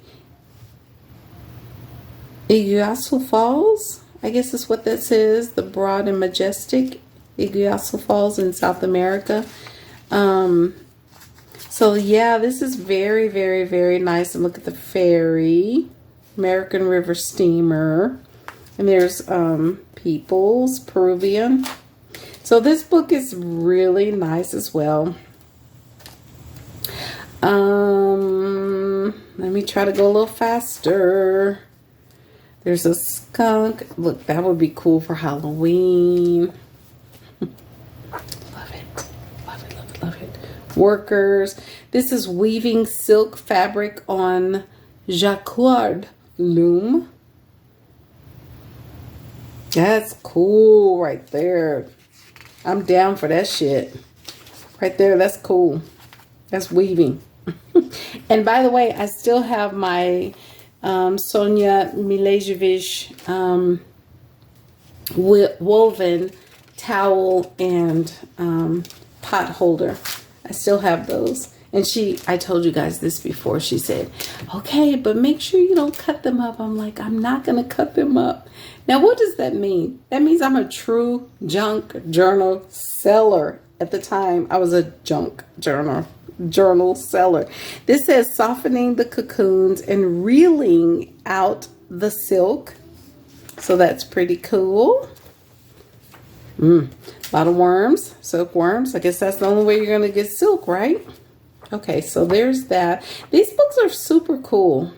Speaker 1: Iguazu Falls? I guess is what that says, the broad and majestic Iguazu Falls in South America. So yeah, this is very, very, very nice. And look at the ferry, American River steamer. And there's Peoples, Peruvian. So this book is really nice as well. Let me try to go a little faster. There's a skunk. Look, that would be cool for Halloween. Love it. Love it, love it, love it. Workers. This is weaving silk fabric on jacquard loom. That's cool right there. I'm down for that shit. Right there, that's cool. That's weaving. And by the way, I still have my Sonia Milejevich woven towel and pot holder. I still have those. And I told you guys this before. She said, okay, but make sure you don't cut them up. I'm like, I'm not going to cut them up. Now, what does that mean? That means I'm a true junk journal seller. At the time, I was a junk journal seller. This says softening the cocoons and reeling out the silk. So that's pretty cool. A lot of worms, silkworms. I guess that's the only way you're going to get silk, right? Okay, so there's that. These books are super cool.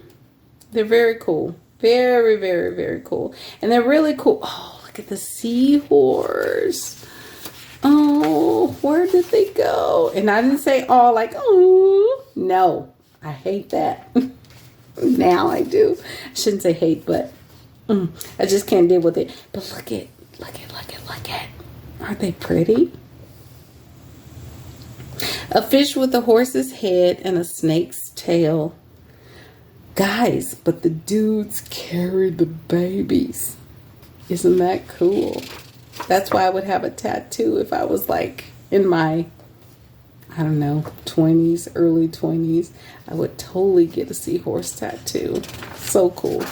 Speaker 1: They're very cool. Very, very, very cool. And they're really cool. Oh, look at the seahorse. Oh, where did they go? And I didn't say, oh, like, oh. No, I hate that. Now I do. I shouldn't say hate, but I just can't deal with it. But look at. Aren't they pretty? A fish with a horse's head and a snake's tail. Guys, but the dudes carry the babies. Isn't that cool? That's why I would have a tattoo if I was like in my, I don't know, 20s, early 20s. I would totally get a seahorse tattoo. So cool.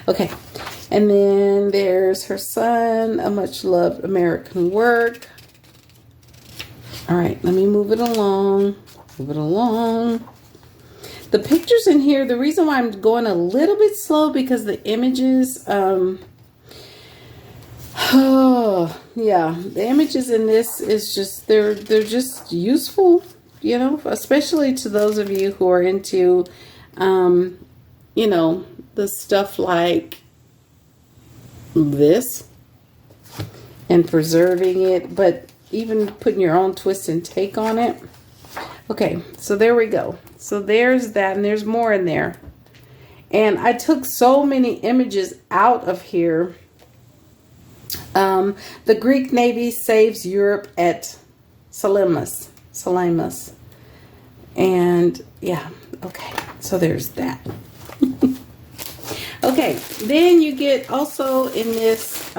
Speaker 1: Okay. And then there's her son, a much loved American work. All right, let me move it along. Move it along. The pictures in here, the reason why I'm going a little bit slow because the images, oh, yeah, the images in this is just, they're just useful, you know, especially to those of you who are into, you know, the stuff like this and preserving it, but even putting your own twist and take on it. Okay, so there we go. So there's that, and there's more in there. And I took so many images out of here. The Greek Navy saves Europe at Salamis. And yeah, okay, so there's that. Okay, then you get also in this,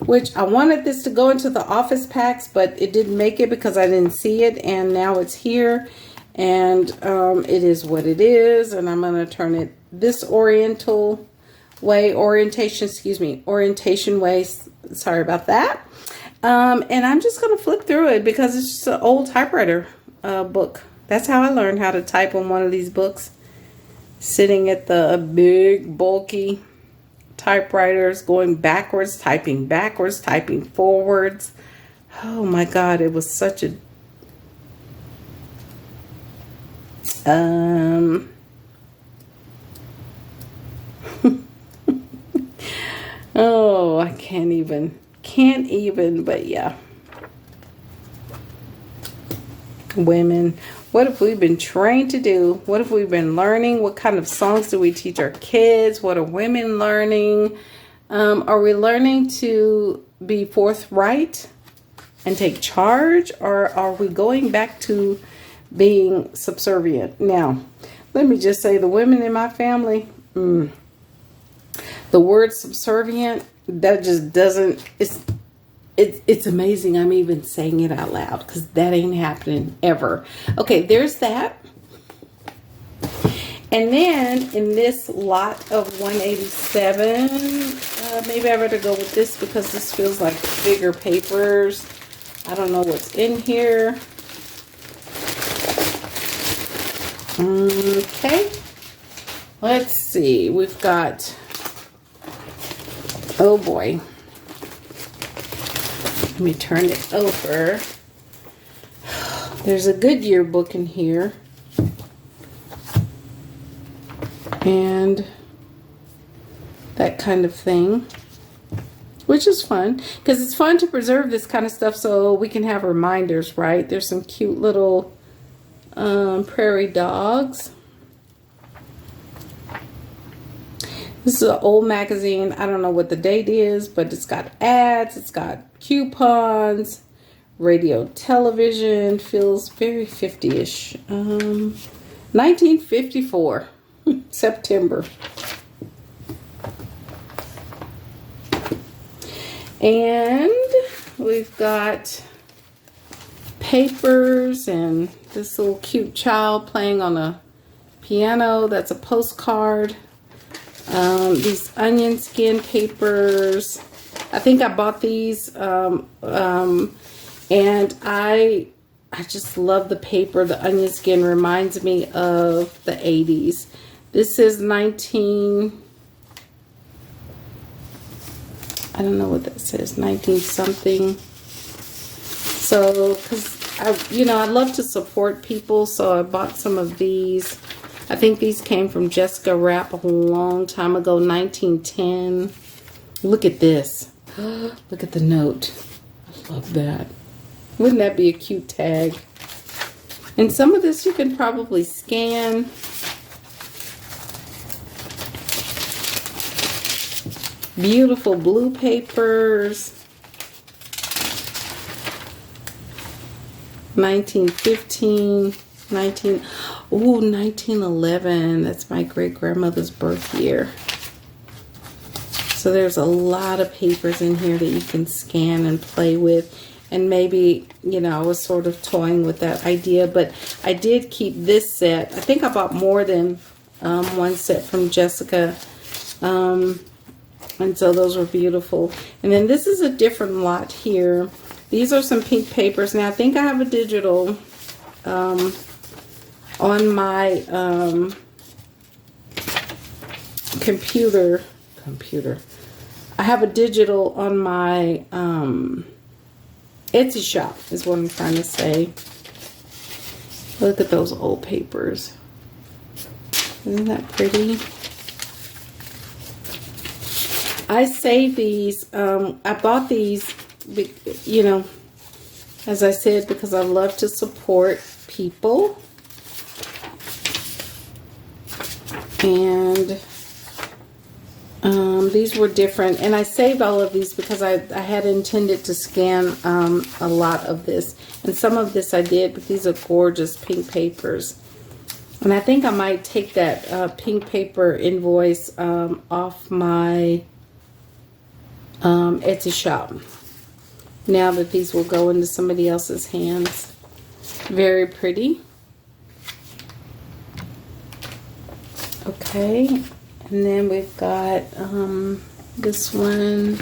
Speaker 1: which I wanted this to go into the office packs, but it didn't make it because I didn't see it, and now it's here, and it is what it is, and I'm going to turn it this orientation way, sorry about that, and I'm just going to flip through it because it's just an old typewriter book. That's how I learned how to type on one of these books. Sitting at the big, bulky typewriters, going backwards, typing forwards. Oh my God, it was such a... oh, I can't even, but yeah. Women. What have we been trained to do? What have we been learning? What kind of songs do we teach our kids? What are women learning? Are we learning to be forthright and take charge? Or are we going back to being subservient? Now, let me just say the women in my family, the word subservient, that just doesn't... It's amazing I'm even saying it out loud because that ain't happening ever. Okay, there's that. And then in this lot of 187, maybe I better go with this because this feels like bigger papers. I don't know what's in here. Okay. Let's see. We've got, oh boy. Let me turn it over. There's a Goodyear book in here. And that kind of thing. Which is fun. Because it's fun to preserve this kind of stuff so we can have reminders, right? There's some cute little prairie dogs. This is an old magazine. I don't know what the date is, but it's got ads. It's got coupons, radio, television. Feels very 50-ish. 1954, September. And we've got papers, and this little cute child playing on a piano. That's a postcard. These onion skin papers. I think I bought these, and I just love the paper. The onion skin reminds me of the 80s. This is 19, I don't know what that says, 19 something. So, because I love to support people, so I bought some of these. I think these came from Jessica Rapp a long time ago, 1910. Look at this. Look at the note. I love that. Wouldn't that be a cute tag? And some of this you can probably scan. Beautiful blue papers. 1915, 1911. That's my great-grandmother's birth year. So there's a lot of papers in here that you can scan and play with. And maybe, I was sort of toying with that idea, but I did keep this set. I think I bought more than one set from Jessica. And so those were beautiful. And then this is a different lot here. These are some pink papers. Now I think I have a digital on my computer. I have a digital on my Etsy shop is what I'm trying to say. Look at those old papers. Isn't that pretty? I saved these. I bought these, as I said, because I love to support people. And these were different, and I saved all of these because I had intended to scan a lot of this, and some of this I did, but these are gorgeous pink papers. And I think I might take that pink paper invoice off my Etsy shop now that these will go into somebody else's hands. Very pretty. Okay. And then we've got this one.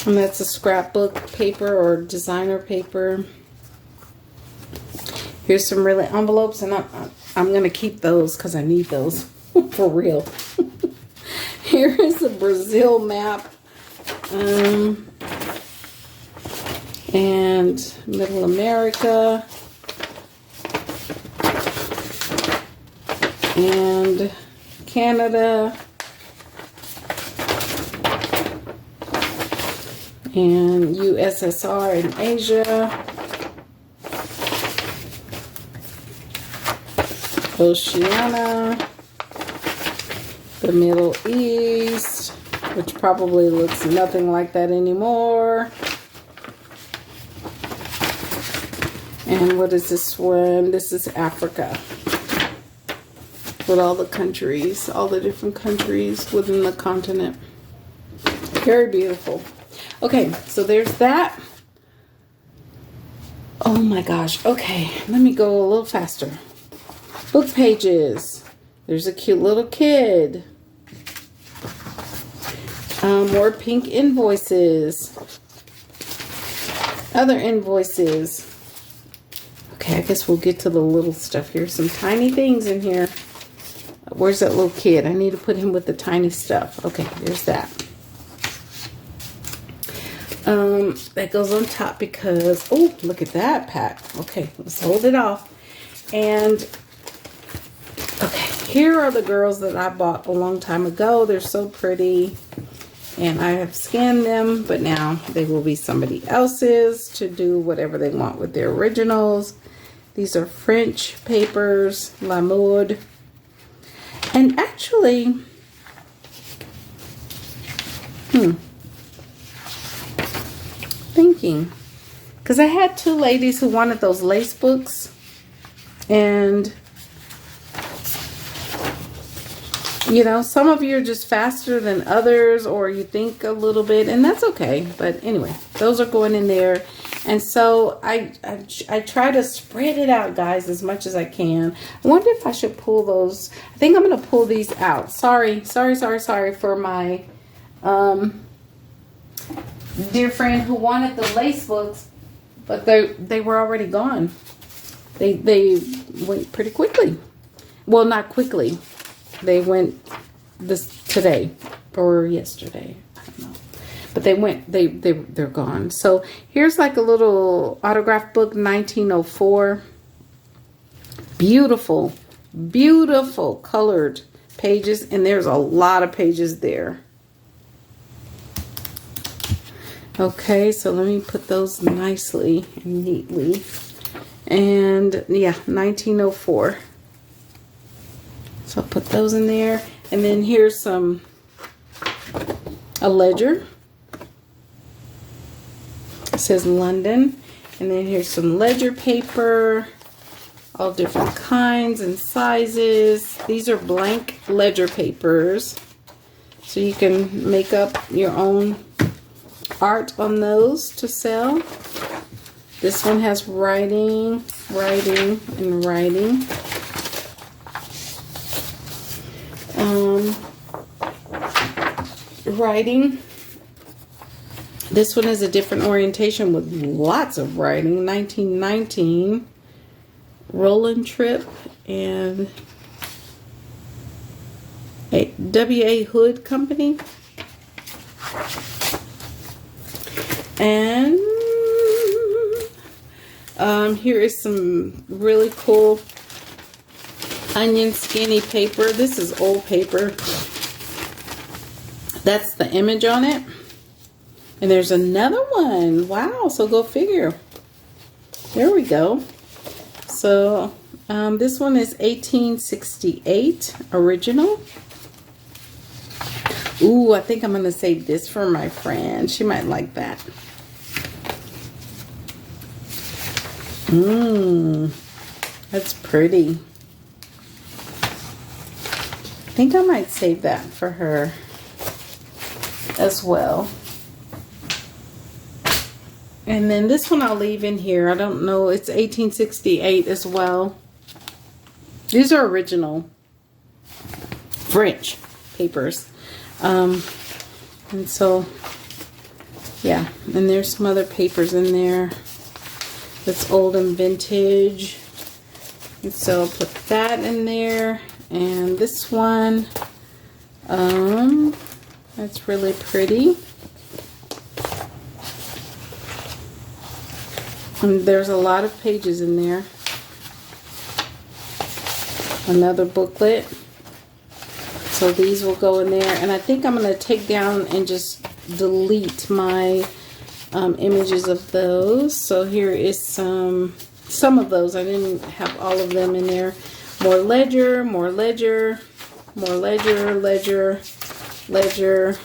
Speaker 1: And that's a scrapbook paper or designer paper. Here's some really envelopes, and I'm going to keep those because I need those for real. Here is a Brazil map. And Middle America, and Canada, and USSR and Asia, Oceania, the Middle East, which probably looks nothing like that anymore. And what is this one? This is Africa. With all the countries, all the different countries within the continent. Very beautiful. Okay, so there's that. Oh my gosh. Okay, let me go a little faster. Book pages. There's a cute little kid. More pink invoices. Other invoices. Okay, I guess we'll get to the little stuff here. Some tiny things in here. Where's that little kid? I need to put him with the tiny stuff. Okay, there's that. That goes on top because, oh, look at that pack. Okay, let's hold it off. And, okay, here are the girls that I bought a long time ago. They're so pretty. And I have scanned them, but now they will be somebody else's to do whatever they want with their originals. These are French papers, La Mode. And actually, thinking, because I had two ladies who wanted those lace books, and You know, some of you are just faster than others, or you think a little bit, and that's okay. But anyway, those are going in there. And so I try to spread it out, guys, as much as I can. I wonder if I should pull those. I think I'm going to pull these out. Sorry for my dear friend who wanted the lace books, but they were already gone. They went pretty quickly. Well, not quickly. They went today or yesterday. I don't know. But they're gone. So here's like a little autograph book, 1904. Beautiful, beautiful colored pages. And there's a lot of pages there. Okay, so let me put those nicely and neatly. And yeah, 1904. So I'll put those in there. And then here's a ledger. It says London. And then here's some ledger paper. All different kinds and sizes. These are blank ledger papers. So you can make up your own art on those to sell. This one has writing, writing, and writing. Writing. This one is a different orientation with lots of writing. 1919. Roland Trip and a W.A. Hood Company. And here is some really cool onion skinny paper. This is old paper. That's the image on it. And there's another one. Wow, so go figure. There we go. So this one is 1868 original. Ooh, I think I'm going to save this for my friend. She might like that. That's pretty. I think I might save that for her as well. And then this one I'll leave in here. I don't know. It's 1868 as well. These are original French papers. And so, yeah. And there's some other papers in there that's old and vintage. And so I'll put that in there. And this one, that's really pretty. And there's a lot of pages in there. Another booklet. So these will go in there. And I think I'm going to take down and just delete my images of those. So here is some of those. I didn't have all of them in there. More ledger, more ledger, more ledger, ledger, ledger,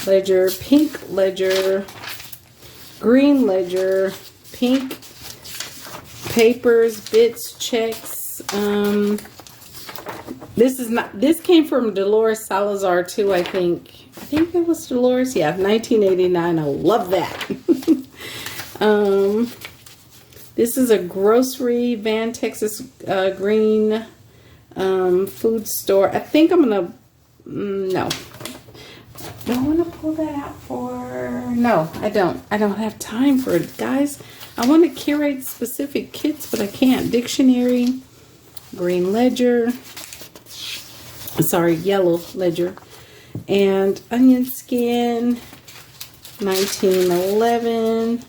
Speaker 1: ledger, pink ledger, green ledger, pink papers, bits, checks. This came from Dolores Salazar too, I think. I think it was Dolores. Yeah, 1989. I love that. This is a grocery Van Texas Green food store. I think I'm gonna no. Do I want to pull that out for? No, I don't. I don't have time for it, guys. I want to curate specific kits, but I can't. Dictionary, green ledger. Sorry, yellow ledger. And onion skin, 1911.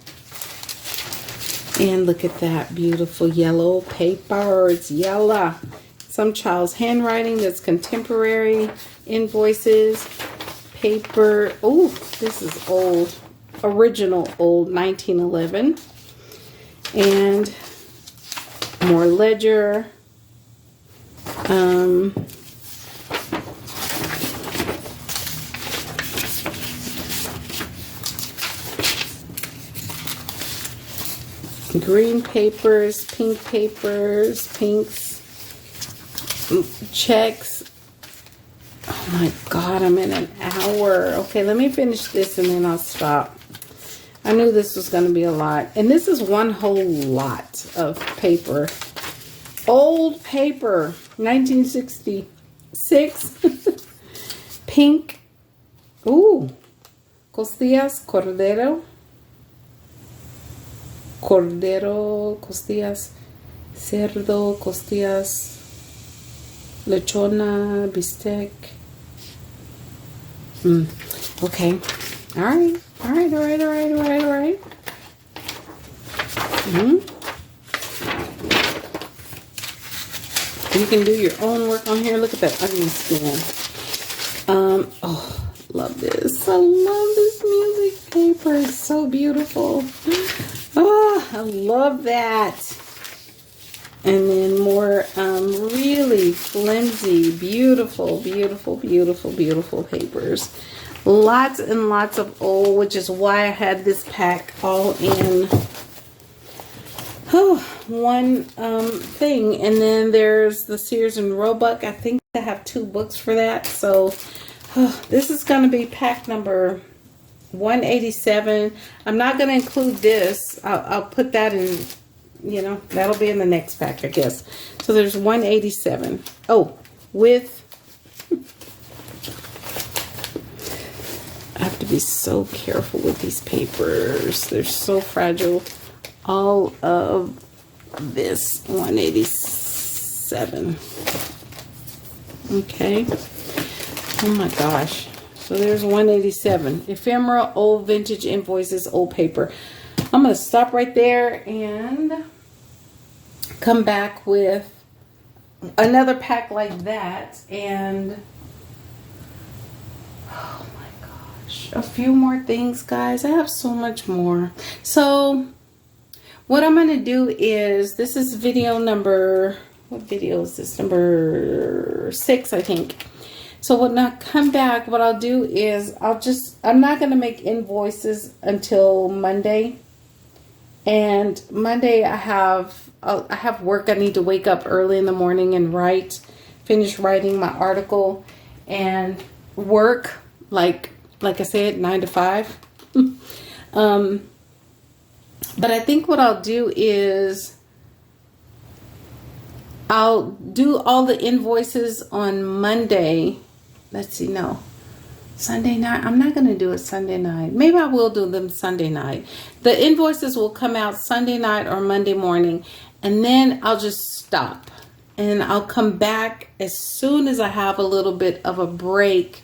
Speaker 1: And look at that beautiful yellow paper. It's yellow. Some child's handwriting that's contemporary. Invoices. Paper. Oh, this is old. Original old 1911. And more ledger. Green papers, pinks, checks, My God, I'm in an hour. Okay, let me finish this and then I'll stop. I knew this was going to be a lot. And this is one whole lot of paper. Old paper. 1966. Pink. Ooh. Costillas, cordero. Cordero, costillas. Cerdo, costillas. Lechona, bistec. Okay. All right. All right. All right. All right. All right. All right. You can do your own work on here. Look at that onion skin. Oh, love this. I love this music paper. It's so beautiful. Oh, I love that. And then more really flimsy, beautiful, beautiful, beautiful, beautiful papers. Lots and lots of old, which is why I had this pack all in one thing. And then there's the Sears and Roebuck. I think I have 2 books for that. So this is going to be pack number 187. I'm not going to include this. I'll put that in, you know, that'll be in the next pack, I guess. So there's 187. Oh, with, I have to be so careful with these papers. They're so fragile. All of this 187. Okay. Oh my gosh. So there's 187. Ephemera, old vintage invoices, old paper. I'm going to stop right there and come back with another pack like that. And oh my gosh, a few more things, guys. I have so much more. So what I'm going to do is, this is video number, what video is this? Number 6, I think. So when I come back, what I'll do is I'm not going to make invoices until Monday. And Monday I have work. I need to wake up early in the morning and finish writing my article and work like I said, 9 to 5. But I think what I'll do is I'll do all the invoices on Monday. Let's see, no. Sunday night. I'm not going to do it Sunday night. Maybe I will do them Sunday night. The invoices will come out Sunday night or Monday morning. And then I'll just stop. And I'll come back as soon as I have a little bit of a break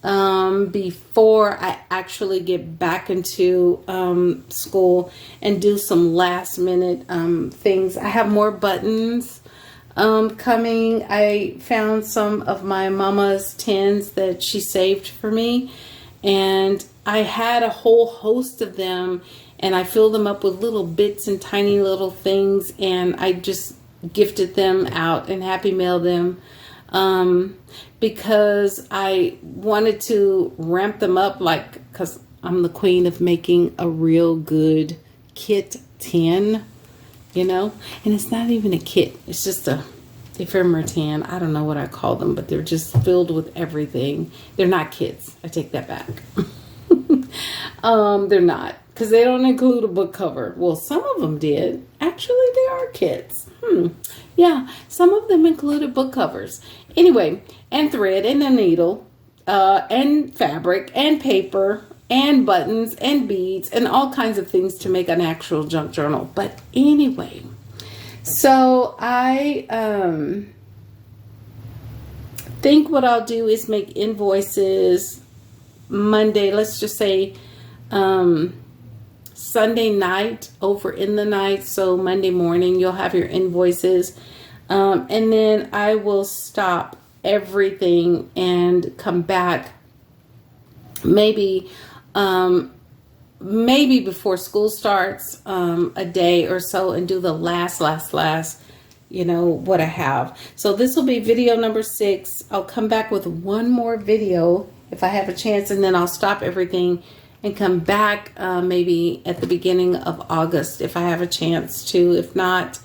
Speaker 1: before I actually get back into school and do some last minute things. I have more buttons coming. I found some of my mama's tins that she saved for me, and I had a whole host of them, and I filled them up with little bits and tiny little things, and I just gifted them out and happy mailed them because I wanted to ramp them up, because I'm the queen of making a real good kit tin, you know. And it's not even a kit, it's just a ephemera tin. I don't know what I call them, but they're just filled with everything. They're not kits. I take that back. They're not, because they don't include a book cover. Well, some of them did. Actually, they are kits. Yeah, some of them included book covers. Anyway, and thread and a needle, and fabric and paper and buttons and beads and all kinds of things to make an actual junk journal. But anyway, so I think what I'll do is make invoices Monday. Let's just say Sunday night, over in the night. So Monday morning you'll have your invoices, and then I will stop everything and come back maybe before school starts, a day or so, and do the last, you know, what I have. So this will be video number 6. I'll come back with one more video if I have a chance, and then I'll stop everything and come back maybe at the beginning of August if I have a chance to. If not,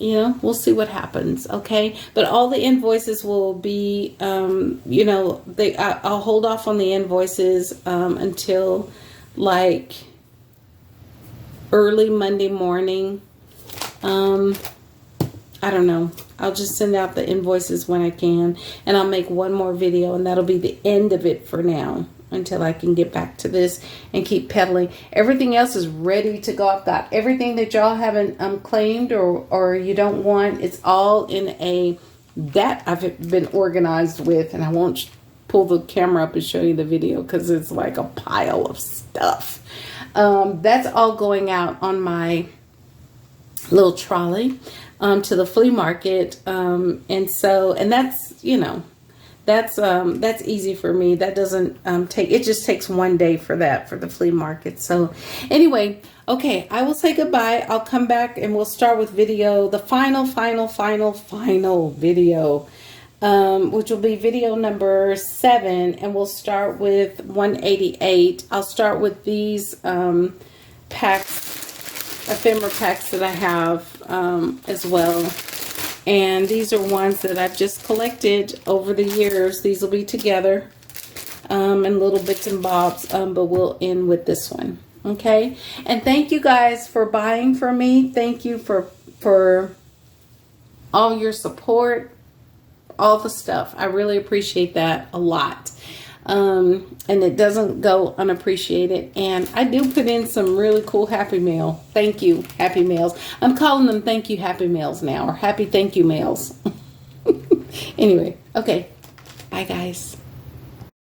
Speaker 1: you know, we'll see what happens. Okay. But all the invoices will be, you know, I'll hold off on the invoices, until like early Monday morning. I don't know. I'll just send out the invoices when I can, and I'll make one more video, and that'll be the end of it for now until I can get back to this and keep peddling. Everything else is ready to go. I've got everything that y'all haven't claimed or you don't want. It's all in a that I've been organized with, and I won't pull the camera up and show you the video because it's like a pile of stuff. That's all going out on my little trolley to the flea market, and that's, you know, that's easy for me. That doesn't take, it just takes one day for that, for the flea market. So anyway, okay, I will say goodbye. I'll come back and we'll start with video, the final video, which will be video number 7, and we'll start with 188. I'll start with these packs, ephemera packs that I have as well. And these are ones that I've just collected over the years. These will be together and little bits and bobs, but we'll end with this one. Okay? And thank you guys for buying from me. Thank you for all your support, all the stuff. I really appreciate that a lot. And it doesn't go unappreciated. And I do put in some really cool Happy Mail. Thank you, Happy Mails. I'm calling them Thank You Happy Mails now, or Happy Thank You Mails. Anyway, okay. Bye, guys.